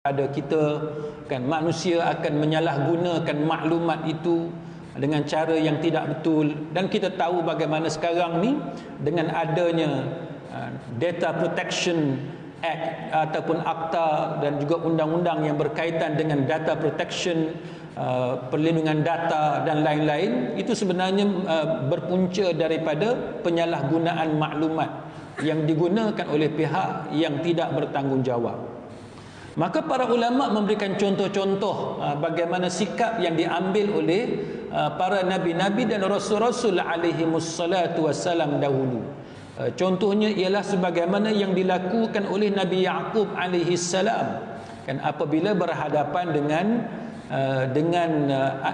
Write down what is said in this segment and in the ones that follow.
ada kita, kan, manusia akan menyalahgunakan maklumat itu dengan cara yang tidak betul. Dan kita tahu bagaimana sekarang ni dengan adanya Data Protection Act ataupun Akta dan juga undang-undang yang berkaitan dengan data protection, perlindungan data dan lain-lain, itu sebenarnya berpunca daripada penyalahgunaan maklumat yang digunakan oleh pihak yang tidak bertanggungjawab. Maka para ulama memberikan contoh-contoh bagaimana sikap yang diambil oleh para nabi-nabi dan rasul-rasul alaihimussalatu wassalam dahulu. Contohnya ialah sebagaimana yang dilakukan oleh Nabi Yaqub alaihissalam, kan, apabila berhadapan dengan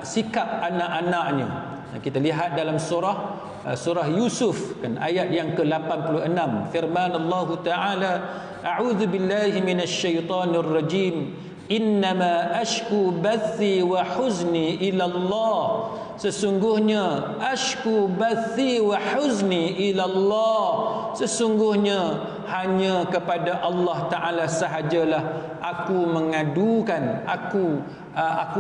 sikap anak-anaknya. Kita lihat dalam surah Yusuf, kan, ayat yang ke-86, firman Allah Taala, a'udzu billahi minasyaitonir rajim, innama ashku bathi wa huzni ila Allah, sesungguhnya ashku bathi wa huzni ila Allah, sesungguhnya hanya kepada Allah Ta'ala sahajalah aku mengadukan, aku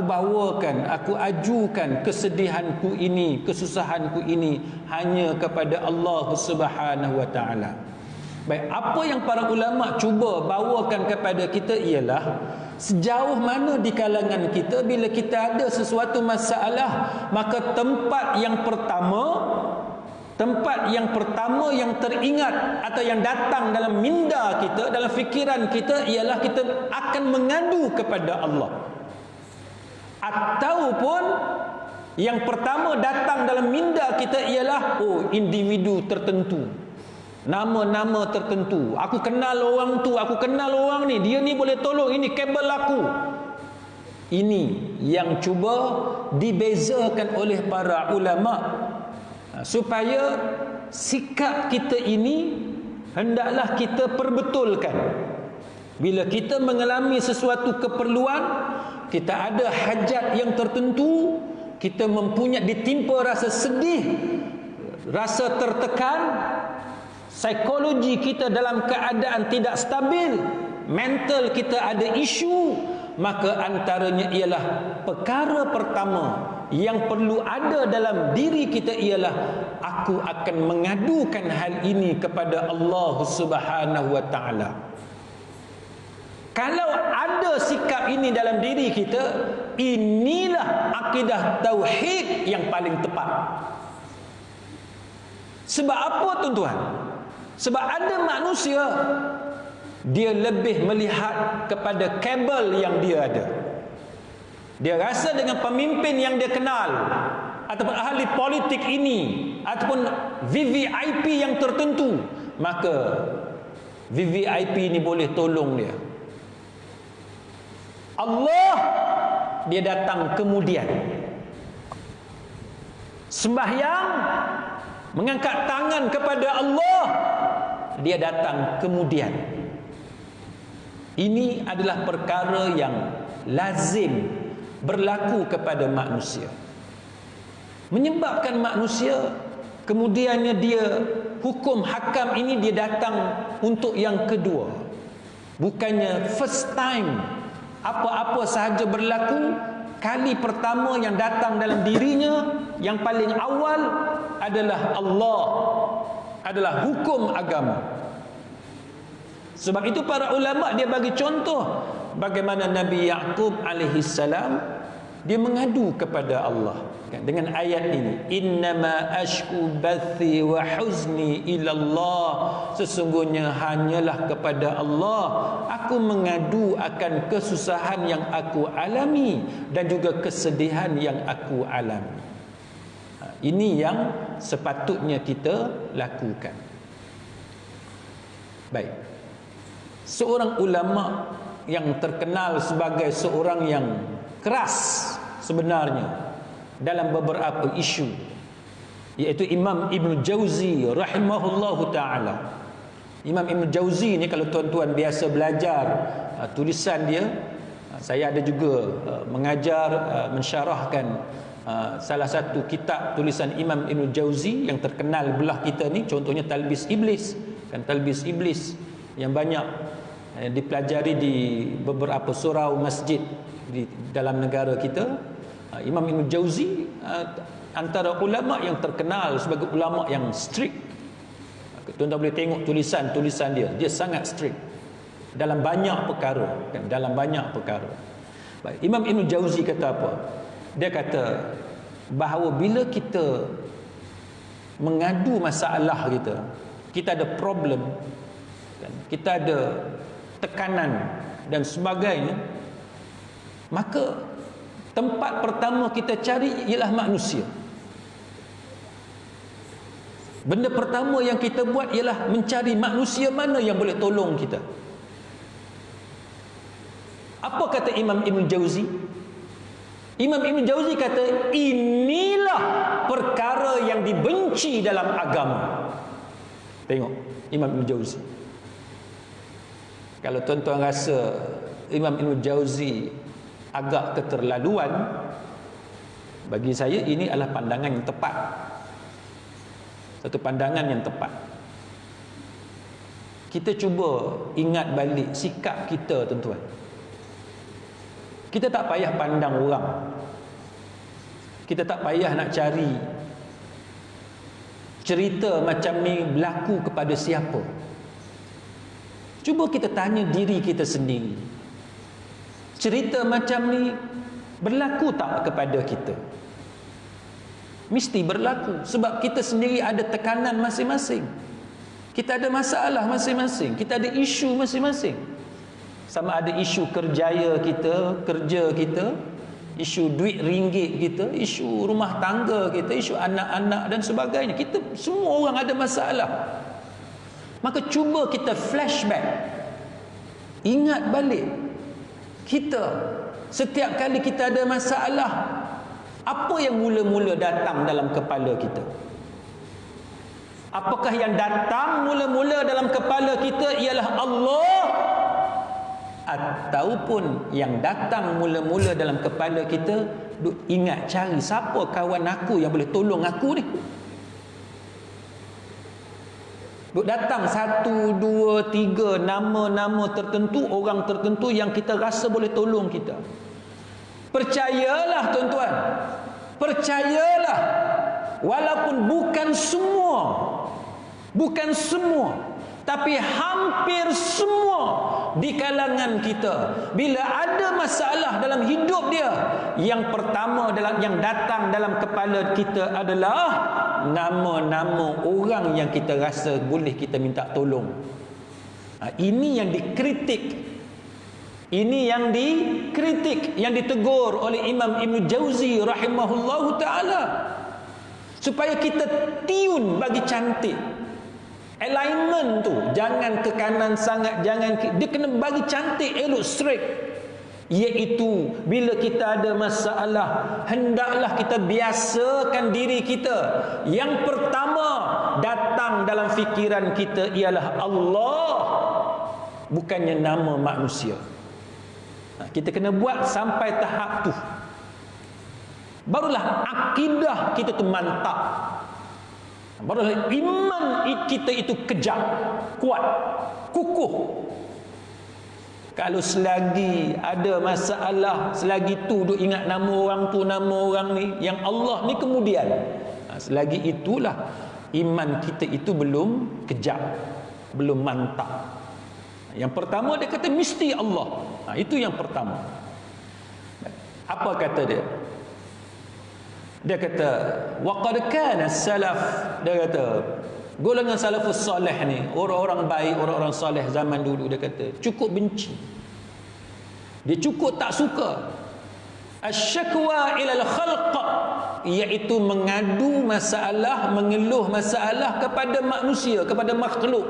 bawakan, aku ajukan kesedihanku ini, kesusahanku ini hanya kepada Allah Subhanahu wa Ta'ala. Baik, apa yang para ulama cuba bawakan kepada kita ialah sejauh mana di kalangan kita bila kita ada sesuatu masalah, maka tempat yang pertama yang teringat atau yang datang dalam minda kita, dalam fikiran kita ialah kita akan mengadu kepada Allah. Ataupun yang pertama datang dalam minda kita ialah individu tertentu, nama-nama tertentu. Aku kenal orang tu, aku kenal orang ni, dia ni boleh tolong, ini kabel aku. Ini yang cuba dibezakan oleh para ulama, supaya sikap kita ini hendaklah kita perbetulkan. Bila kita mengalami sesuatu keperluan, kita ada hajat yang tertentu, kita mempunyai ditimpa rasa sedih, rasa tertekan, psikologi kita dalam keadaan tidak stabil, mental kita ada isu, maka antaranya ialah perkara pertama yang perlu ada dalam diri kita ialah aku akan mengadukan hal ini kepada Allah Subhanahu wa Ta'ala. Kalau ada sikap ini dalam diri kita, inilah akidah tauhid yang paling tepat. Sebab apa tuan-tuan? Sebab ada manusia dia lebih melihat kepada kabel yang dia ada. Dia rasa dengan pemimpin yang dia kenal, ataupun ahli politik ini, ataupun VVIP yang tertentu, maka VVIP ini boleh tolong dia. Allah, dia datang kemudian. Sembahyang, mengangkat tangan kepada Allah, dia datang kemudian. Ini adalah perkara yang lazim berlaku kepada manusia, menyebabkan manusia kemudiannya dia hukum hakam ini dia datang untuk yang kedua, bukannya first time. Apa-apa sahaja berlaku, kali pertama yang datang dalam dirinya yang paling awal adalah Allah, adalah hukum agama. Sebab itu para ulama dia bagi contoh bagaimana Nabi Yaqub alaihissalam dia mengadu kepada Allah, kan, dengan ayat ini, innama ashku bathi wa huzni ila Allah, sesungguhnya hanyalah kepada Allah aku mengadu akan kesusahan yang aku alami dan juga kesedihan yang aku alami. Ini yang sepatutnya kita lakukan. Baik, seorang ulama yang terkenal sebagai seorang yang keras sebenarnya dalam beberapa isu, iaitu Imam Ibn Jauzi rahimahullahu ta'ala. Imam Ibn Jauzi ni kalau tuan-tuan biasa belajar tulisan dia, saya ada juga mengajar, mensyarahkan salah satu kitab tulisan Imam Ibn Jauzi yang terkenal belah kita ni, contohnya Talbis Iblis, kan, Talbis Iblis yang banyak dipelajari di beberapa surau masjid di dalam negara kita. Imam Ibn Jauzi antara ulama yang terkenal sebagai ulama yang strict. Tuan-tuan boleh tengok tulisan-tulisan dia sangat strict dalam banyak perkara, dalam banyak perkara. Baik, Imam Ibn Jauzi kata apa? Dia kata bahawa bila kita mengadu masalah kita ada problem, kita ada tekanan dan sebagainya, maka tempat pertama kita cari ialah manusia. Benda pertama yang kita buat ialah mencari manusia mana yang boleh tolong kita. Apa kata Imam Ibn Jauzi? Imam Ibn Jauzi kata inilah perkara yang dibenci dalam agama. Tengok Imam Ibn Jauzi. Kalau tuan-tuan rasa Imam Ibn Jauzi agak keterlaluan, bagi saya ini adalah pandangan yang tepat. Satu pandangan yang tepat. Kita cuba ingat balik sikap kita, tuan-tuan. Kita tak payah pandang orang. Kita tak payah nak cari cerita macam ni berlaku kepada siapa. Cuba kita tanya diri kita sendiri. Cerita macam ni berlaku tak kepada kita? Mesti berlaku, sebab kita sendiri ada tekanan masing-masing. Kita ada masalah masing-masing, kita ada isu masing-masing. Sama ada isu kerja kita, isu duit ringgit kita, isu rumah tangga kita, isu anak-anak dan sebagainya. Kita semua orang ada masalah. Maka cuba kita flashback, ingat balik. Kita setiap kali kita ada masalah, apa yang mula-mula datang dalam kepala kita? Apakah yang datang mula-mula dalam kepala kita ialah Allah, ataupun yang datang mula-mula dalam kepala kita duk ingat cari siapa kawan aku yang boleh tolong aku ni? Duk datang 1, 2, 3 nama-nama tertentu, orang tertentu yang kita rasa boleh tolong kita. Percayalah tuan-tuan, percayalah, walaupun bukan semua, tapi hampir semua di kalangan kita, bila ada masalah dalam hidup dia, yang pertama yang datang dalam kepala kita adalah nama-nama orang yang kita rasa boleh kita minta tolong. Ini yang dikritik, yang ditegur oleh Imam Ibn Jauzi rahimahullahu ta'ala, supaya kita tune bagi cantik. Alignment tu jangan ke kanan sangat, dia kena bagi cantik, elok, straight. Iaitu bila kita ada masalah, hendaklah kita biasakan diri kita, yang pertama datang dalam fikiran kita ialah Allah, bukannya nama manusia. Kita kena buat sampai tahap tu, barulah akidah kita tu mantap, barulah iman kita itu kejam, kuat, kukuh. Kalau selagi ada masalah, selagi tu duk ingat nama orang tu, nama orang ni, yang Allah ni kemudian, selagi itulah iman kita itu belum kejam, belum mantap. Yang pertama dia kata mesti Allah. Itu yang pertama. Apa kata dia? Dia kata waqad kana salaf, dia kata golongan salafus soleh ni, orang-orang baik, orang-orang soleh zaman dulu, dia kata cukup benci, dia cukup tak suka asyakwa ilal khalq, iaitu mengadu masalah, mengeluh masalah kepada manusia, kepada makhluk.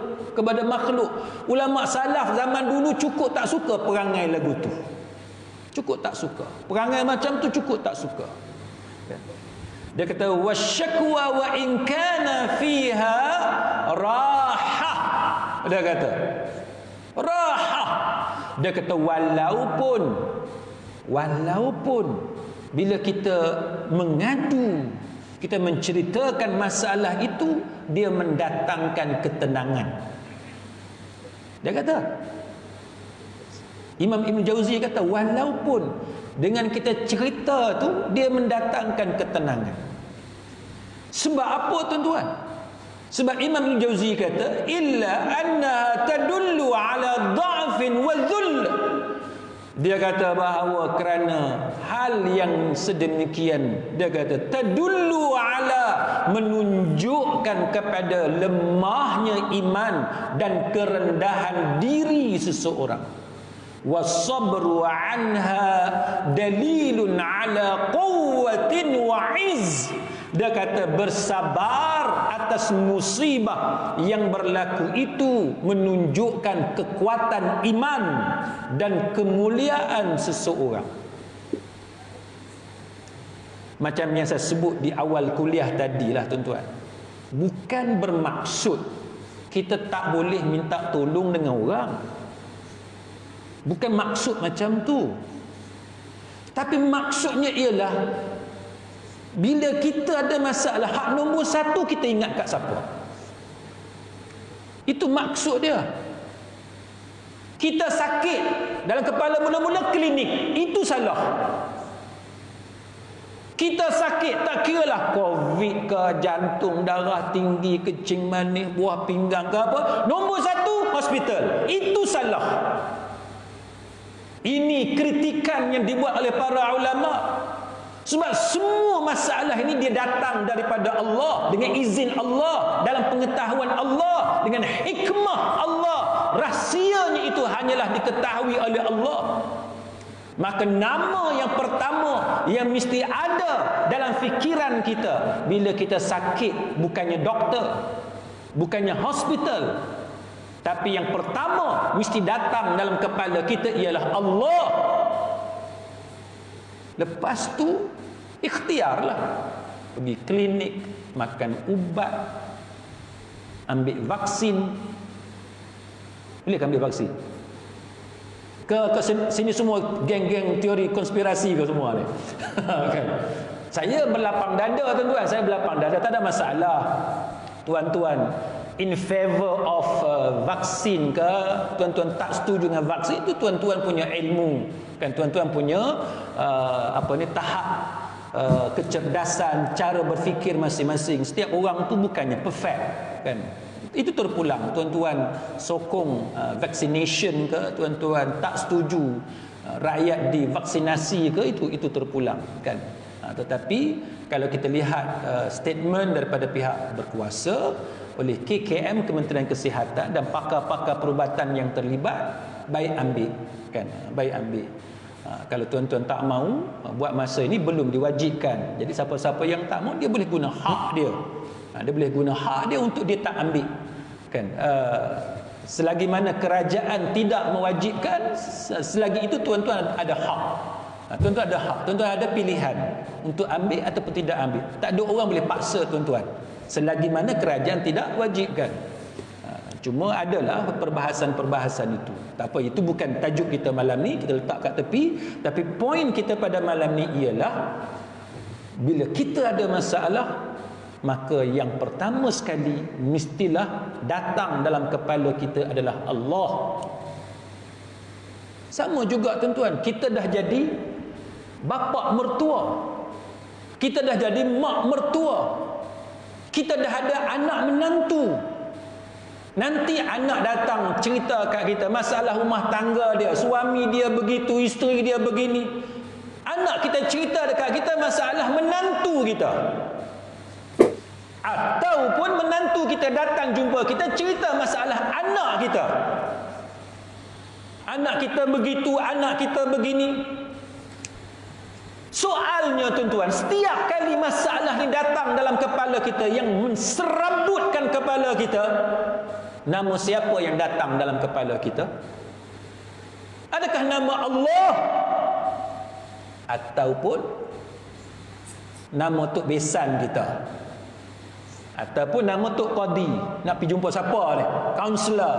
Ulama salaf zaman dulu cukup tak suka perangai lagu tu, cukup tak suka perangai macam tu, cukup tak suka. Dia kata wasyakwa wa in kana fiha rahah, dia kata rahah, dia kata walaupun bila kita mengadu, kita menceritakan masalah itu, dia mendatangkan ketenangan. Dia kata Imam Ibn Jauzi kata walaupun dengan kita cerita tu dia mendatangkan ketenangan. Sebab apa tuan-tuan? Sebab Imam Ibn Jauzi kata illa annaha tadullu ala dha'fin wa dhull. Dia kata bahawa kerana hal yang sedemikian, dia kata tadullu ala, menunjukkan kepada lemahnya iman dan kerendahan diri seseorang. Wasabru anha dalilun ala quwwatin wa izz. Dia kata bersabar atas musibah yang berlaku itu menunjukkan kekuatan iman dan kemuliaan seseorang. Macam yang saya sebut di awal kuliah tadilah tuan-tuan, bukan bermaksud kita tak boleh minta tolong dengan orang. Bukan maksud macam tu. Tapi maksudnya ialah bila kita ada masalah, hak nombor satu kita ingat kat siapa? Itu maksud dia. Kita sakit dalam kepala, mula-mula klinik, itu salah. Kita sakit, tak kiralah COVID ke, jantung, darah tinggi, kencing manis, buah pinggang ke apa, nombor satu hospital. Itu salah. Ini kritikan yang dibuat oleh para ulama. Sebab semua masalah ini dia datang daripada Allah, dengan izin Allah, dalam pengetahuan Allah, dengan hikmah Allah. Rahsianya itu hanyalah diketahui oleh Allah. Maka nama yang pertama yang mesti ada dalam fikiran kita bila kita sakit, bukannya doktor, bukannya hospital, tapi yang pertama mesti datang dalam kepala kita ialah Allah. Lepas tu ikhtiarlah, pergi klinik, makan ubat, ambil vaksin. Boleh ambil vaksin? Ke sini semua geng-geng teori konspirasi ke semua ni? Kan? Saya berlapang dada tuan-tuan, saya berlapang dada, tak ada masalah. Tuan-tuan in favor of vaksin ke, tuan-tuan tak setuju dengan vaksin, itu tuan-tuan punya ilmu, kan, tuan-tuan punya tahap kecerdasan, cara berfikir masing-masing. Setiap orang tu bukannya perfect, kan. Itu terpulang. Tuan-tuan sokong vaccination ke, tuan-tuan tak setuju rakyat divaksinasi ke, itu terpulang, kan. Tetapi kalau kita lihat statement daripada pihak berkuasa oleh KKM, Kementerian Kesihatan, dan pakar-pakar perubatan yang terlibat, baik ambil, kan, baik ambil. Kalau tuan-tuan tak mahu, buat masa ini belum diwajibkan. Jadi siapa-siapa yang tak mahu, dia boleh guna hak dia. Dia boleh guna hak dia untuk dia tak ambil, kan. Selagi mana kerajaan tidak mewajibkan, selagi itu tuan-tuan ada hak. Tuan-tuan ada hak, tuan-tuan ada pilihan untuk ambil ataupun tidak ambil. Tak ada orang boleh paksa tuan-tuan selagi mana kerajaan tidak wajibkan. Cuma adalah perbahasan-perbahasan itu. Tak apa, itu bukan tajuk kita malam ni, kita letak kat tepi. Tapi poin kita pada malam ni ialah bila kita ada masalah, maka yang pertama sekali mestilah datang dalam kepala kita adalah Allah. Sama juga tuan-tuan, kita dah jadi bapa mertua, kita dah jadi mak mertua, kita dah ada anak menantu. Nanti anak datang cerita kat kita masalah rumah tangga dia, suami dia begitu, isteri dia begini. Anak kita cerita dekat kita masalah menantu kita. Ataupun menantu kita datang jumpa kita, cerita masalah anak kita. Anak kita begitu, anak kita begini. Soalnya tuan-tuan, setiap kali masalah ni datang dalam kepala kita yang menserabutkan kepala kita, nama siapa yang datang dalam kepala kita? Adakah nama Allah? Ataupun nama Tok Besan kita? Ataupun nama Tok Qadi? Nak pergi jumpa siapa ni? Kaunselor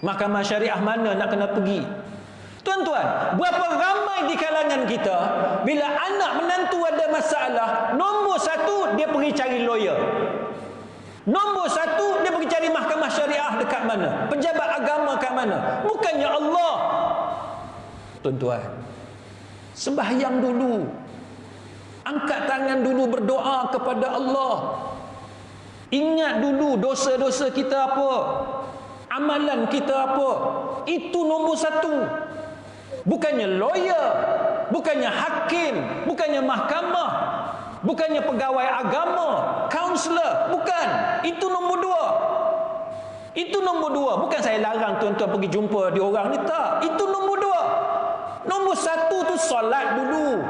Mahkamah Syariah mana nak kena pergi? Tuan-tuan, berapa ramai di kalangan kita bila anak menantu ada masalah, nombor satu dia pergi cari lawyer, nombor satu dia pergi cari mahkamah syariah dekat mana, pejabat agama kat mana, bukannya Allah. tuan-tuan. Sembahyang dulu, angkat tangan dulu, berdoa kepada Allah. Ingat dulu dosa-dosa kita apa, amalan kita apa. Itu nombor satu. Bukannya lawyer, bukannya hakim, bukannya mahkamah, bukannya pegawai agama, kaunselor, bukan. Itu nombor dua. Itu nombor dua. Bukan saya larang tuan-tuan pergi jumpa dia orang ni, tak. Itu nombor dua. Nombor satu tu solat dulu,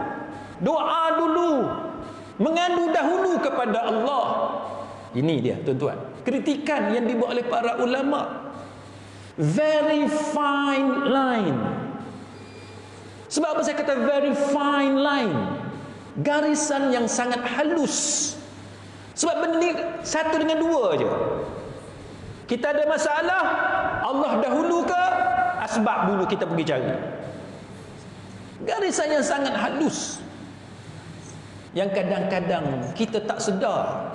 doa dulu, mengadu dahulu kepada Allah. Ini dia tuan-tuan, kritikan yang dibuat oleh para ulama. Very fine line. Sebab apa saya kata very fine line? Garisan yang sangat halus. Sebab benda ni satu dengan dua je. Kita ada masalah, Allah dahulu ke asbab dulu kita pergi cari. Garisan yang sangat halus, yang kadang-kadang kita tak sedar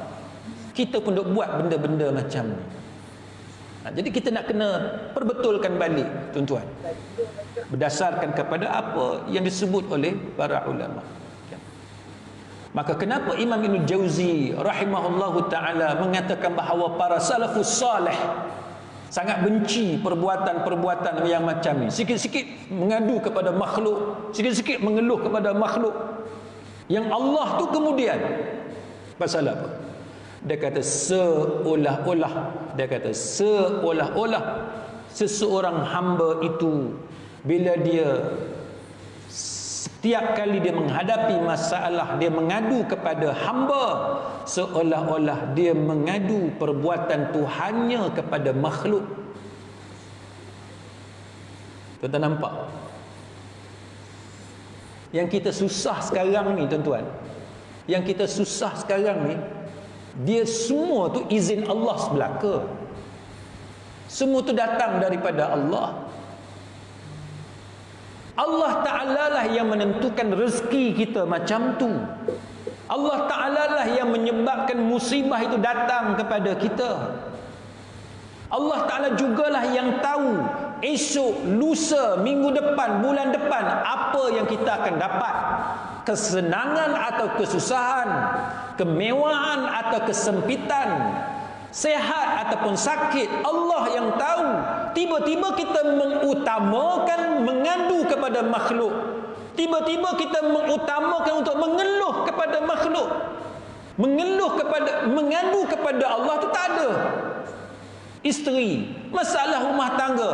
kita pun duk buat benda-benda macam ni. Jadi kita nak kena perbetulkan balik tuan-tuan, berdasarkan kepada apa yang disebut oleh para ulama. Maka kenapa Imam Ibn Jauzi rahimahullahu ta'ala mengatakan bahawa para salafus salih sangat benci perbuatan-perbuatan yang macam ni. Sikit-sikit mengadu kepada makhluk, sikit-sikit mengeluh kepada makhluk. Yang Allah tu kemudian pasal apa? Dia kata seolah-olah, dia kata seolah-olah seseorang hamba itu bila dia setiap kali dia menghadapi masalah, dia mengadu kepada hamba, seolah-olah dia mengadu perbuatan Tuhannya kepada makhluk. Tuan-tuan nampak? Yang kita susah sekarang ni tuan-tuan, yang kita susah sekarang ni, dia semua tu izin Allah sebelaka. Semua tu datang daripada Allah. Allah Ta'ala lah yang menentukan rezeki kita macam tu. Allah Ta'ala lah yang menyebabkan musibah itu datang kepada kita. Allah Ta'ala jugalah yang tahu esok, lusa, minggu depan, bulan depan apa yang kita akan dapat. Kesenangan atau kesusahan, kemewahan atau kesempitan, sehat ataupun sakit, Allah yang tahu. Tiba-tiba kita mengutamakan mengadu kepada makhluk. Tiba-tiba kita mengutamakan untuk mengeluh kepada makhluk. Mengadu kepada Allah tu tak ada. Isteri, masalah rumah tangga,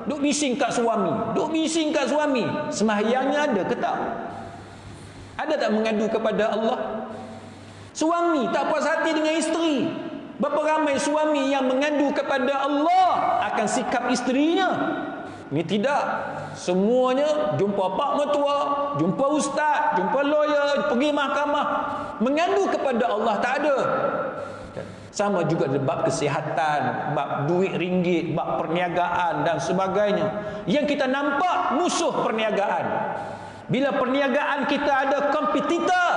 duk bising kat suami, sembahyangnya ada ke tak? Ada tak mengadu kepada Allah? Suami tak puas hati dengan isteri. Berapa ramai suami yang mengadu kepada Allah akan sikap isterinya? Ini tidak. Semuanya jumpa pak mertua, jumpa ustaz, jumpa lawyer, pergi mahkamah. Mengadu kepada Allah tak ada. Sama juga dalam bab kesihatan, bab duit ringgit, bab perniagaan dan sebagainya. Yang kita nampak musuh perniagaan. Bila perniagaan kita ada kompetitor,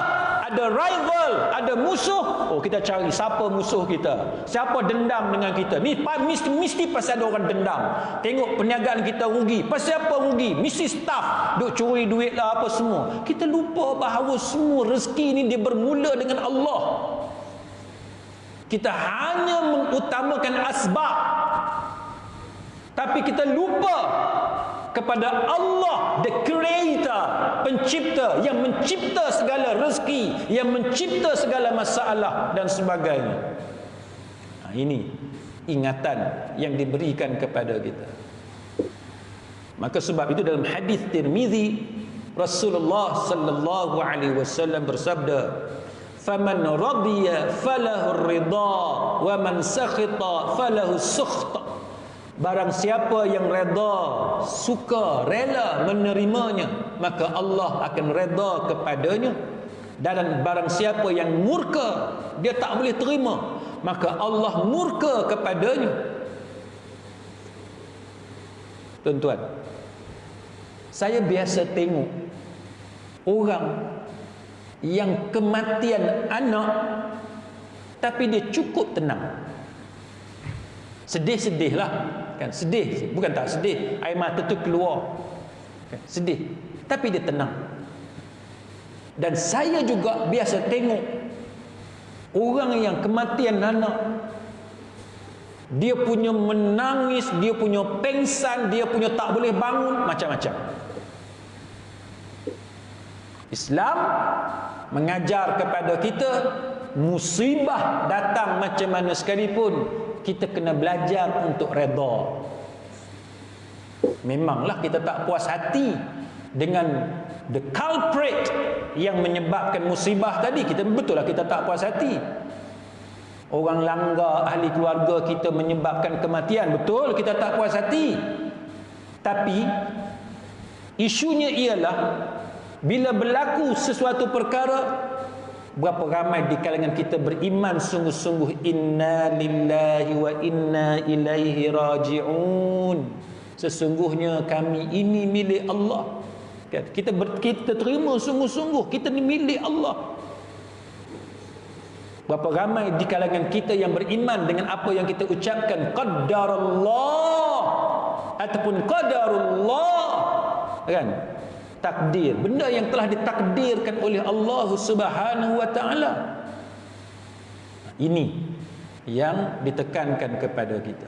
ada rival, ada musuh, oh kita cari siapa musuh kita, siapa dendam dengan kita. Ni mesti pasal ada orang dendam. Tengok perniagaan kita rugi, pasal apa rugi? Mesti staff duk curi duit lah apa semua. Kita lupa bahawa semua rezeki ni dia bermula dengan Allah. Kita hanya mengutamakan asbab, tapi kita lupa kepada Allah, the creator, pencipta, yang mencipta segala rezeki, yang mencipta segala masalah dan sebagainya. Ini ingatan yang diberikan kepada kita. Maka sebab itu dalam hadis Tirmizi, Rasulullah sallallahu alaihi wasallam bersabda, "Faman radiya falahu ridha wa man sakhita falahu sukht." Barang siapa yang reda, suka, rela menerimanya, maka Allah akan reda kepadanya. Dan barang siapa yang murka, dia tak boleh terima, maka Allah murka kepadanya. Tuan-tuan, saya biasa tengok orang yang kematian anak tapi dia cukup tenang. Sedih-sedih lah kan, sedih, bukan tak sedih, air mata tu keluar. Sedih, tapi dia tenang. Dan saya juga biasa tengok orang yang kematian anak, dia punya menangis, dia punya pengsan, dia punya tak boleh bangun, macam-macam. Islam mengajar kepada kita, musibah datang macam mana sekalipun, kita kena belajar untuk redha. Memanglah kita tak puas hati dengan the culprit yang menyebabkan musibah tadi. Kita betul lah kita tak puas hati. Orang langgar ahli keluarga kita menyebabkan kematian, betul kita tak puas hati. Tapi isunya ialah bila berlaku sesuatu perkara, berapa ramai di kalangan kita beriman sungguh-sungguh, inna lillahi wa inna ilaihi raji'un, sesungguhnya kami ini milik Allah. Kita terima sungguh-sungguh kita ni milik Allah. Berapa ramai di kalangan kita yang beriman dengan apa yang kita ucapkan, qaddarallah ataupun qadarullah, kan? Takdir, benda yang telah ditakdirkan oleh Allah Subhanahu wa taala. Ini yang ditekankan kepada kita.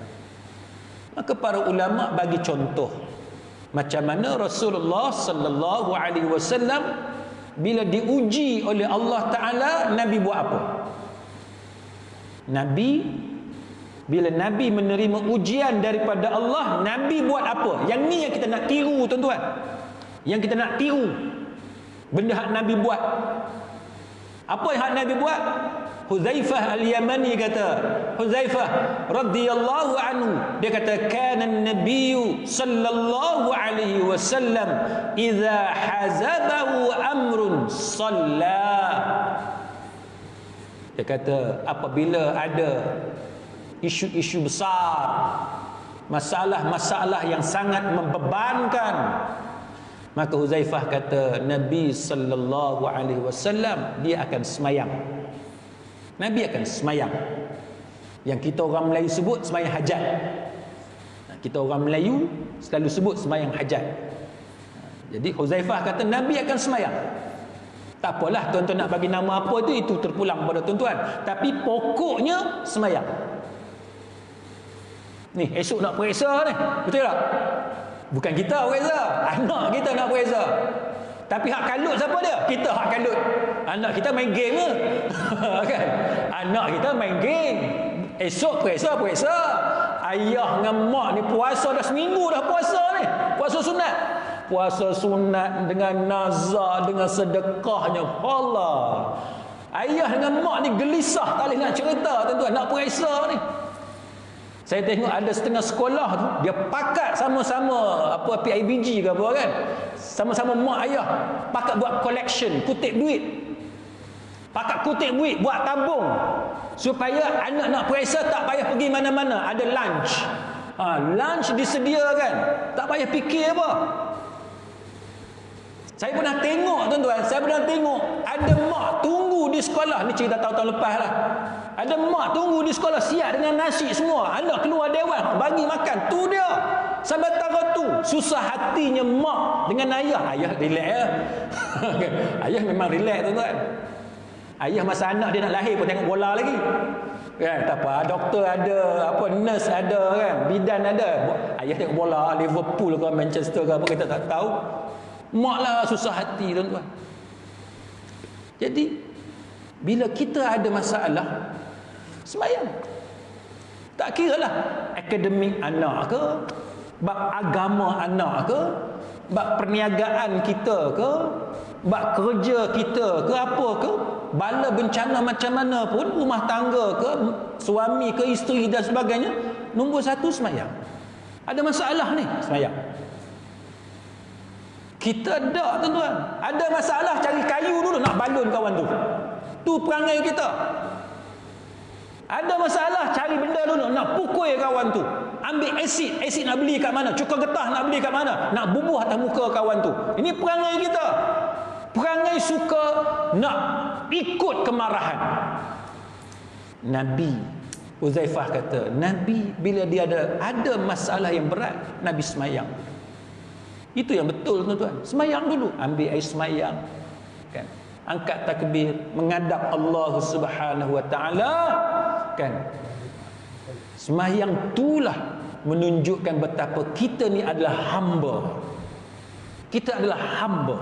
Maka para ulama bagi contoh macam mana Rasulullah sallallahu alaihi wasallam bila diuji oleh Allah taala, Nabi buat apa? Nabi bila Nabi menerima ujian daripada Allah, Nabi buat apa? Yang ni yang kita nak tiru, tuan-tuan. Yang kita nak tiru benda hak Nabi buat. Apa yang hak Nabi buat? Huzaifah al-Yamani kata, Huzaifah radhiyallahu anhu, dia kata kana an-nabiy sallallahu alaihi wasallam idza hazabahu amrun shalla. Dia kata apabila ada isu-isu besar, masalah-masalah yang sangat membebankan, maka Huzaifah kata Nabi sallallahu alaihi wasallam dia akan semayang. Nabi akan semayang. Yang kita orang Melayu sebut semayang hajat. Kita orang Melayu selalu sebut semayang hajat. Jadi Huzaifah kata Nabi akan semayang. Tak apalah tuan-tuan nak bagi nama apa tu, itu terpulang pada tuan-tuan. Tapi pokoknya semayang. Ni esok nak periksa ni, betul tak? Bukan kita periksa, anak kita nak periksa. Tapi hak kalut siapa dia? Kita hak kalut. Anak kita main game ke? Kan? Anak kita main game. Esok periksa. Ayah dengan mak ni puasa dah seminggu dah puasa ni. Puasa sunat. Puasa sunat dengan nazar, dengan sedekahnya. Allah. Ayah dengan mak ni gelisah tak boleh nak cerita, tuan-tuan, nak periksa ni. Saya tengok ada setengah sekolah tu, dia pakat sama-sama apa PIBG ke apa kan. Sama-sama mak ayah pakat buat collection, kutip duit. Pakat kutip duit, buat tabung. Supaya anak nak periksa tak payah pergi mana-mana, ada lunch. Lunch disediakan, tak payah fikir apa. Saya pernah tengok, tuan-tuan, ada mak tunggu di sekolah, ni cerita tahun-tahun lepas lah. Ada mak tunggu di sekolah siap dengan nasi semua, anak keluar dewan bagi makan, tu dia. Sampai tahu tu susah hatinya mak dengan ayah. Ayah relax ya. Ayah memang relax, tuan-tuan. Ayah masa anak dia nak lahir pun tengok bola lagi. Kan, tak apa, doktor ada, apa nurse ada kan, bidan ada. Ayah tengok bola Liverpool ke Manchester ke apa kita tak tahu. Mak lah susah hati, tuan-tuan. Jadi bila kita ada masalah, semayang. Tak kira lah akademik anak ke, bab agama anak ke, bab perniagaan kita ke, bab kerja kita ke, apa ke, bala bencana macam mana pun, rumah tangga ke, suami ke, isteri dan sebagainya, nombor satu semayang. Ada masalah ni, semayang. Kita tak, tuan-tuan. Ada masalah, cari kayu dulu nak balun kawan tu. Tu perangai kita. Ada masalah, cari benda dulu nak pukul kawan tu. Ambil asid nak beli kat mana? Cuka getah nak beli kat mana? Nak bubuh atas muka kawan tu. Ini perangai kita. Perangai suka nak ikut kemarahan. Nabi Huzaifah kata, Nabi bila dia ada masalah yang berat, Nabi semayang. Itu yang betul tuan-tuan. Semayang dulu, ambil air semayang, kan? Angkat takbir, menghadap Allah Subhanahu wa taala, kan? Semayang itulah menunjukkan betapa kita ni adalah hamba. Kita adalah hamba.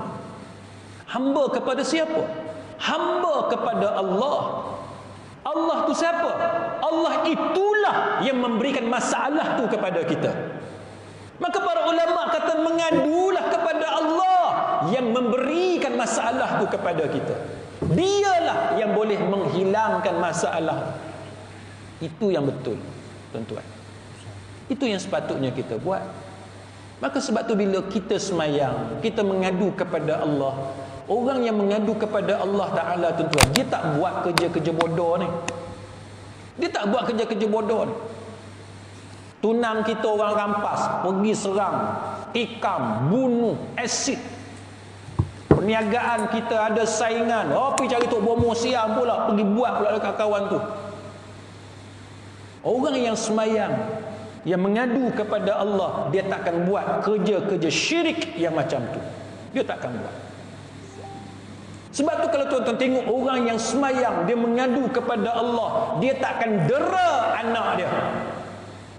Hamba kepada siapa? Hamba kepada Allah. Allah tu siapa? Allah itulah yang memberikan masalah tu kepada kita. Maka para ulama kata mengadulah kepada Allah yang memberikan masalah tu kepada kita. Dialah yang boleh menghilangkan masalah. Itu yang betul, tuan-tuan. Itu yang sepatutnya kita buat. Maka sebab tu bila kita semayang, kita mengadu kepada Allah. Orang yang mengadu kepada Allah Ta'ala, tuan-tuan, dia tak buat kerja-kerja bodoh ni. Dia tak buat kerja-kerja bodoh ni. Tunang kita orang rampas, pergi serang, tikam, bunuh, asid. Perniagaan kita ada saingan, pergi cari tok bomo siam pula, pergi buat pula dekat kawan tu. Orang yang semayang, yang mengadu kepada Allah, dia takkan buat kerja-kerja syirik yang macam tu. Dia takkan buat. Sebab tu kalau tuan-tuan tengok orang yang semayang, dia mengadu kepada Allah, dia takkan dera anak dia.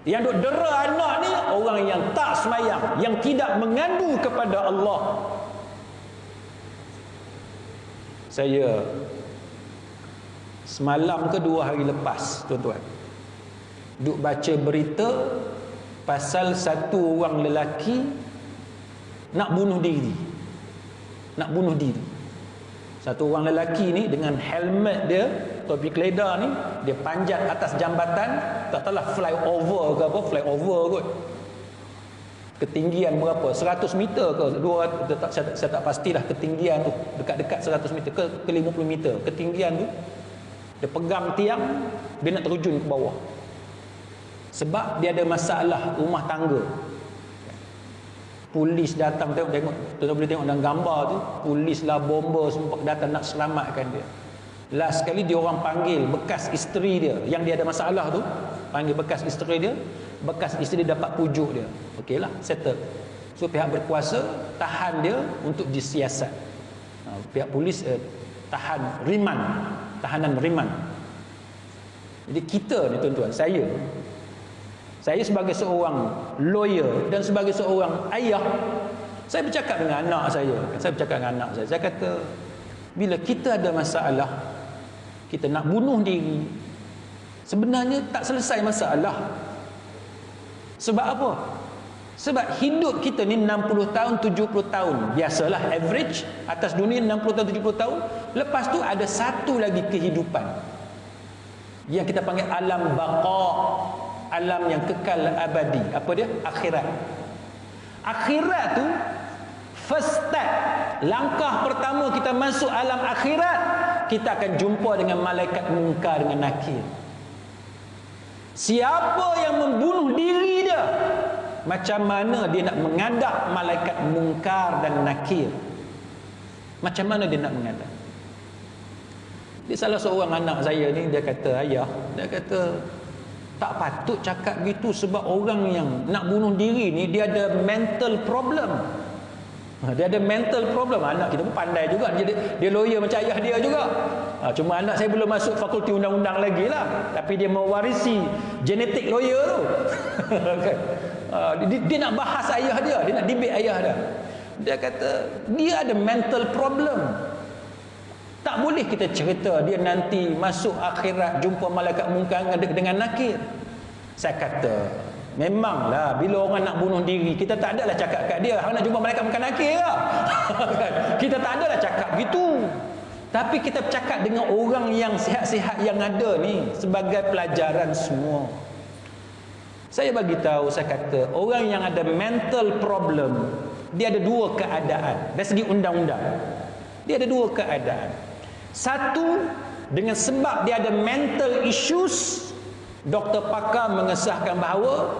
Yang duk dera anak ni orang yang tak semayang, yang tidak mengadu kepada Allah. Saya semalam ke 2 hari lepas, tuan-tuan, duk baca berita pasal satu orang lelaki nak bunuh diri. Nak bunuh diri. Satu orang lelaki ni dengan helmet dia, topi keledar ni, dia panjat atas jambatan, tak tahulah flyover ke apa, flyover kot. Ketinggian berapa? 100 meter ke? Saya tak pastilah ketinggian tu, dekat-dekat 100 meter ke 50 meter. Ketinggian tu, dia pegang tiang, dia nak terjun ke bawah. Sebab dia ada masalah rumah tangga. Polis datang, tengok, tuan boleh tengok dalam gambar tu, polis lah, bomba semua datang nak selamatkan dia. Last sekali dia orang panggil bekas isteri dia yang dia ada masalah tu, panggil bekas isteri dia, bekas isteri dia dapat pujuk dia. Okeylah, settle. So pihak berkuasa tahan dia untuk disiasat. Pihak polis tahan riman, tahanan riman. Jadi kita ni tuan-tuan, saya sebagai seorang lawyer dan sebagai seorang ayah, saya bercakap dengan anak saya. Saya kata, bila kita ada masalah, kita nak bunuh diri, sebenarnya tak selesai masalah. Sebab apa? Sebab hidup kita ni 60 tahun, 70 tahun. Biasalah average atas dunia 60 tahun, 70 tahun. Lepas tu ada satu lagi kehidupan yang kita panggil alam baqa, alam yang kekal abadi. Apa dia? Akhirat. Akhirat tu first step, langkah pertama kita masuk alam akhirat, kita akan jumpa dengan malaikat mungkar dengan nakir. Siapa yang membunuh diri dia, macam mana dia nak menghadap malaikat mungkar dan nakir? Macam mana dia nak menghadap? Dia salah seorang anak saya ni, dia kata, ayah, dia kata, tak patut cakap gitu sebab orang yang nak bunuh diri ni dia ada mental problem. Dia ada mental problem. Anak kita pun pandai juga, dia lawyer macam ayah dia juga. Cuma anak saya belum masuk fakulti undang-undang lagi lah, tapi dia mewarisi genetik lawyer tu. Dia nak bahas ayah dia nak debate ayah dia. Dia kata dia ada mental problem. Tak boleh kita cerita dia nanti masuk akhirat jumpa malaikat mungkar dengan nakir. Saya kata, memanglah bila orang nak bunuh diri, kita tak adalah cakap kat dia hang nak jumpa malaikat mungkar nakir lah. Kita tak adalah cakap gitu. Tapi kita bercakap dengan orang yang sihat-sihat yang ada ni sebagai pelajaran semua. Saya bagi tahu, saya kata orang yang ada mental problem, dia ada dua keadaan. Dari segi undang-undang, dia ada dua keadaan. Satu, dengan sebab dia ada mental issues, doktor pakar mengesahkan bahawa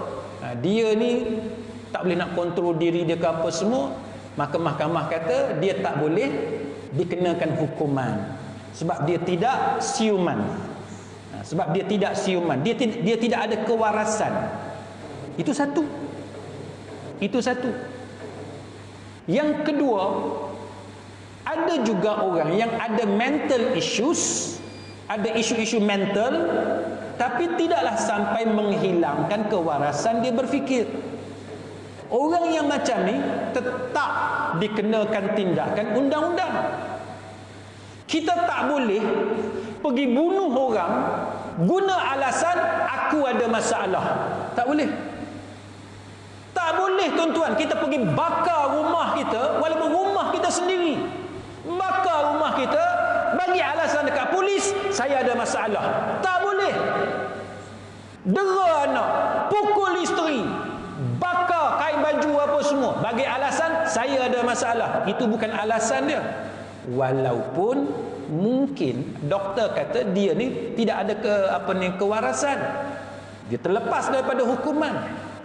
dia ni tak boleh nak kontrol diri dia ke apa semua, maka mahkamah kata dia tak boleh dikenakan hukuman sebab dia tidak siuman. Sebab dia tidak siuman, dia tidak ada kewarasan. Itu satu. Yang kedua, ada juga orang yang ada mental issues, ada isu-isu mental, tapi tidaklah sampai menghilangkan kewarasan dia berfikir. Orang yang macam ni tetap dikenakan tindakan undang-undang. Kita tak boleh pergi bunuh orang guna alasan aku ada masalah. Tak boleh. Tak boleh tuan-tuan kita pergi bakar rumah kita walaupun rumah kita sendiri. Bakar rumah kita bagi alasan dekat polis saya ada masalah. Tak boleh. Dera anak, pukul isteri, bakar kain baju apa semua bagi alasan saya ada masalah. Itu bukan alasan dia. Walaupun mungkin doktor kata dia ni tidak ada kewarasan, dia terlepas daripada hukuman,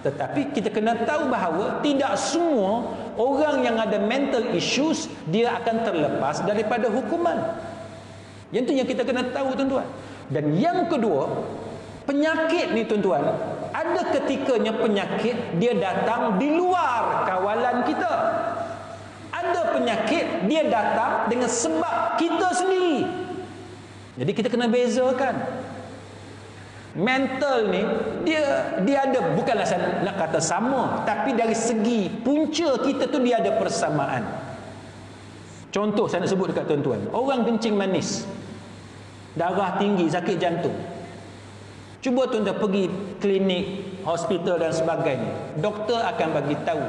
tetapi kita kena tahu bahawa tidak semua orang yang ada mental issues dia akan terlepas daripada hukuman. Yang tu yang kita kena tahu tuan-tuan. Dan yang kedua, penyakit ni tuan-tuan, ada ketikanya penyakit dia datang di luar kawalan kita. Ada penyakit dia datang dengan sebab kita sendiri. Jadi kita kena bezakan. Mental ni dia ada, bukanlah saya nak kata sama, tapi dari segi punca kita tu dia ada persamaan. Contoh saya nak sebut dekat tuan-tuan, orang kencing manis, darah tinggi, sakit jantung. Cuba tuan-tuan pergi klinik, hospital dan sebagainya. Doktor akan bagi tahu,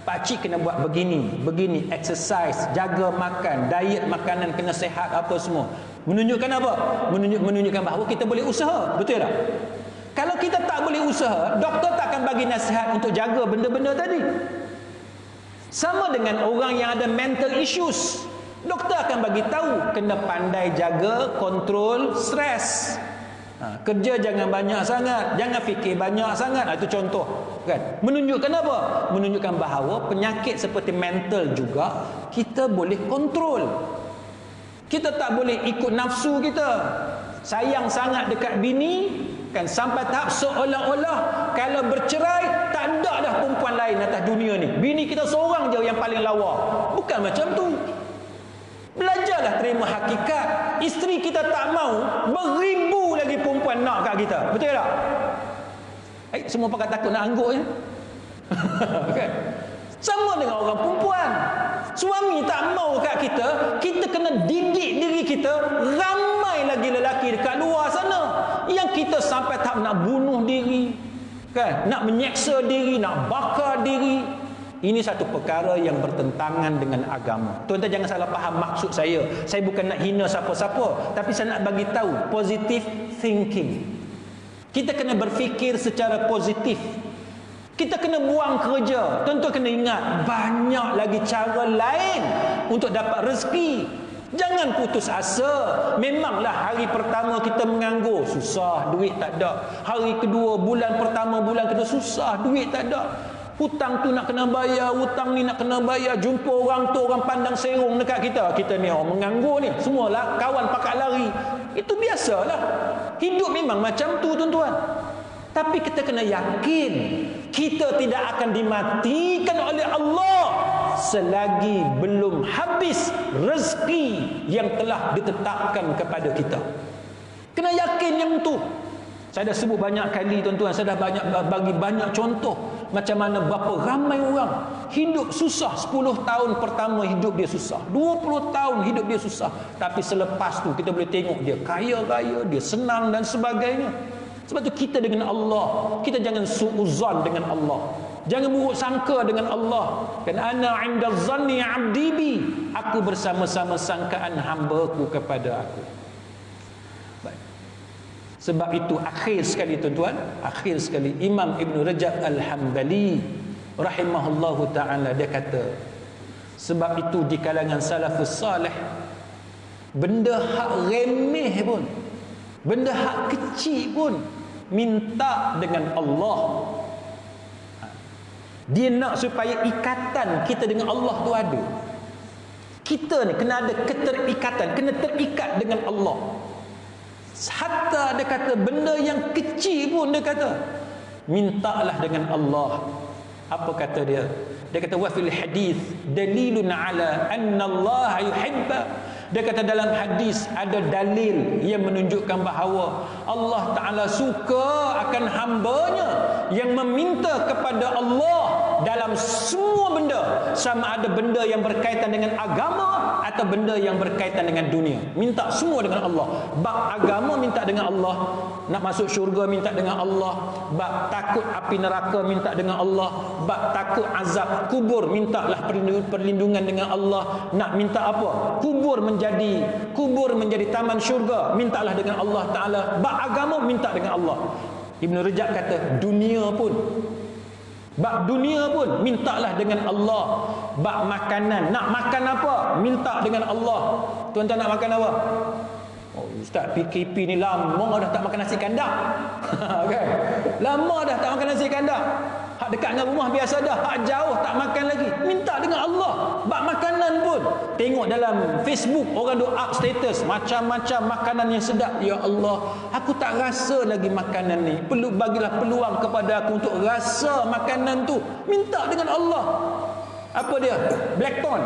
pakcik kena buat begini, exercise, jaga makan, diet makanan kena sihat apa semua. Menunjukkan apa? Menunjukkan bahawa kita boleh usaha. Betul tak? Kalau kita tak boleh usaha, doktor tak akan bagi nasihat untuk jaga benda-benda tadi. Sama dengan orang yang ada mental issues. Doktor akan bagi tahu kena pandai jaga, kontrol stres. Kerja jangan banyak sangat, jangan fikir banyak sangat. Itu contoh kan. Menunjukkan apa? Menunjukkan bahawa penyakit seperti mental juga kita boleh kontrol. Kita tak boleh ikut nafsu kita. Sayang sangat dekat bini kan, sampai tahap seolah-olah kalau bercerai tak ada dah perempuan lain atas dunia ni. Bini kita seorang je yang paling lawa. Bukan macam tu. Belajarlah terima hakikat. Isteri kita tak mau, beribu lagi perempuan nak kat kita. Betul tak? Semua pakat takut nak angguk je. Kan? Sama dengan orang perempuan. Suami tak mau kat kita, kita kena didik diri kita. Ramai lagi lelaki dekat luar sana yang kita sampai tak nak bunuh diri, kan? Nak menyeksa diri, nak bakar diri. Ini satu perkara yang bertentangan dengan agama. Tuan-tuan jangan salah faham maksud saya. Saya bukan nak hina siapa-siapa, tapi saya nak bagi tahu positive thinking. Kita kena berfikir secara positif. Kita kena buang kerja. Tuan-tuan kena ingat, banyak lagi cara lain untuk dapat rezeki. Jangan putus asa. Memanglah hari pertama kita menganggur, susah, duit tak ada. Hari kedua, bulan pertama, bulan kedua, susah, duit tak ada. Hutang tu nak kena bayar, hutang ni nak kena bayar. Jumpa orang tu, orang pandang serong dekat kita. Kita ni orang menganggur ni, semualah kawan pakat lari. Itu biasalah. Hidup memang macam tu tuan-tuan. Tapi kita kena yakin kita tidak akan dimatikan oleh Allah selagi belum habis rezeki yang telah ditetapkan kepada kita. Kena yakin yang tu. Saya dah sebut banyak kali tuan-tuan, saya dah bagi banyak contoh macam mana berapa ramai orang hidup susah. 10 tahun pertama hidup dia susah, 20 tahun hidup dia susah, tapi selepas tu kita boleh tengok dia kaya raya, dia senang dan sebagainya. Sebab tu kita dengan Allah, kita jangan suuzan dengan Allah, jangan buruk sangka dengan Allah. Kan ana 'inda zanni 'abdi bi, aku bersama-sama sangkaan hamba-Ku kepada aku. Sebab itu akhir sekali tuan-tuan, akhir sekali Imam Ibn Rajab Al-Hambali rahimahullahu ta'ala dia kata, sebab itu di kalangan salafus salih, benda hak remeh pun, benda hak kecil pun minta dengan Allah. Dia nak supaya ikatan kita dengan Allah tu ada. Kita ni kena ada keterikatan, kena terikat dengan Allah. Hatta dia kata benda yang kecil pun dia kata mintalah dengan Allah. Apa kata dia? Dia kata wa fil hadis dalilun ala anna Allah yuhibba. Dia kata dalam hadis ada dalil yang menunjukkan bahawa Allah Ta'ala suka akan hambanya yang meminta kepada Allah dalam semua benda, sama ada benda yang berkaitan dengan agama atau benda yang berkaitan dengan dunia. Minta semua dengan Allah. Bab agama minta dengan Allah, nak masuk syurga minta dengan Allah, bab takut api neraka minta dengan Allah, bab takut azab kubur mintalah perlindungan dengan Allah. Nak minta apa? Kubur menjadi taman syurga, mintalah dengan Allah Ta'ala. Bab agama minta dengan Allah. Ibn Rajab kata bab dunia pun mintalah dengan Allah. Bab makanan, nak makan apa? Minta dengan Allah. Tuan-tuan nak makan apa? Oh, Ustaz, PKP ni lama dah tak makan nasi kandar. Okay. Lama dah tak makan nasi kandar. Hak dekat dengan rumah biasa dah, hak jauh tak makan lagi. Minta dengan Allah. Bab makanan pun, tengok dalam Facebook orang duk up status macam-macam makanan yang sedap. Ya Allah, aku tak rasa lagi makanan ni. Bagilah peluang kepada aku untuk rasa makanan tu. Minta dengan Allah. Apa dia? Blackton.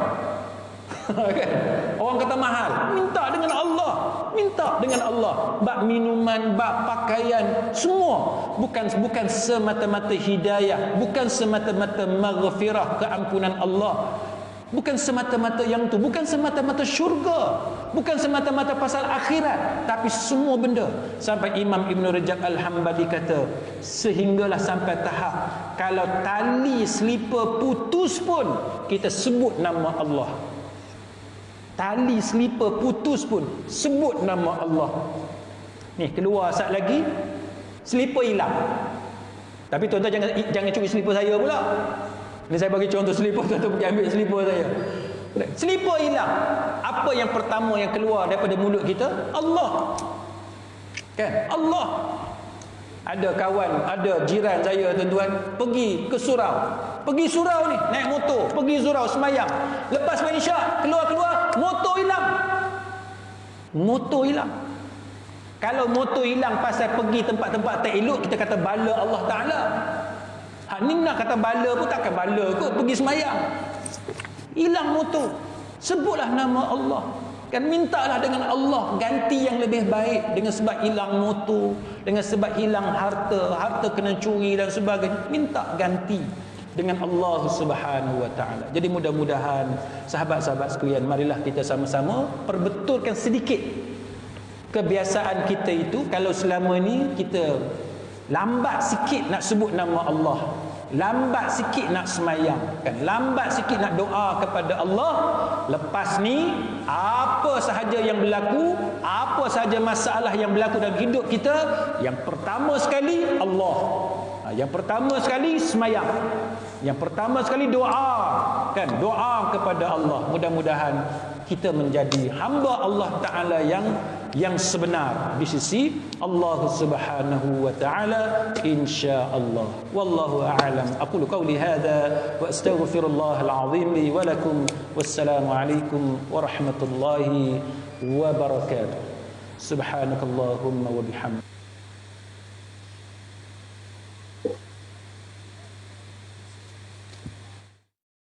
Orang kata mahal, minta dengan Allah. Minta dengan Allah. Bab minuman, bab pakaian, semua bukan semata-mata hidayah, bukan semata-mata maghfirah, keampunan Allah, bukan semata-mata yang tu, bukan semata-mata syurga, bukan semata-mata pasal akhirat, tapi semua benda. Sampai Imam Ibn Rajab Al-Hambali kata, sehinggalah sampai tahap kalau tali selipar putus pun kita sebut nama Allah. Tali selipar putus pun sebut nama Allah. Ni keluar sat lagi, selipar hilang. Tapi tuan-tuan jangan curi selipar saya pula. Ni saya bagi contoh selipar, tuan-tuan pergi ambil selipar saya. Selipar hilang. Apa yang pertama yang keluar daripada mulut kita? Allah. Kan? Allah. Ada kawan, ada jiran saya tuan-tuan pergi ke surau. Pergi surau ni, naik motor, pergi surau semayang. Lepas main isyak, keluar, motor hilang. Motor hilang. Kalau motor hilang pasal pergi tempat-tempat tak elok, kita kata bala Allah Ta'ala. Hak ni nak kata bala pun takkan bala kot, pergi semayang. Hilang motor. Sebutlah nama Allah. Kan mintalah dengan Allah ganti yang lebih baik, dengan sebab hilang motor, dengan sebab hilang harta kena curi dan sebagainya. Minta ganti dengan Allah Subhanahu wa Ta'ala. Jadi mudah-mudahan sahabat-sahabat sekalian, marilah kita sama-sama perbetulkan sedikit kebiasaan kita itu. Kalau selama ni kita lambat sikit nak sebut nama Allah, lambat sikit nak semayang, kan, lambat sikit nak doa kepada Allah, lepas ni apa sahaja yang berlaku, apa sahaja masalah yang berlaku dalam hidup kita, yang pertama sekali Allah, yang pertama sekali semayang, yang pertama sekali doa, kan, doa kepada Allah. Mudah-mudahan kita menjadi hamba Allah Ta'ala yang sebenar di sisi Allah Subhanahu wa Ta'ala, insya-Allah. Wallahu a'lam. Aqulu qawli hadha wa astaghfirullahal azim li wa lakum. Wassalamu alaikum warahmatullahi wabarakatuh. Subhanakallahumma wa bihamdika.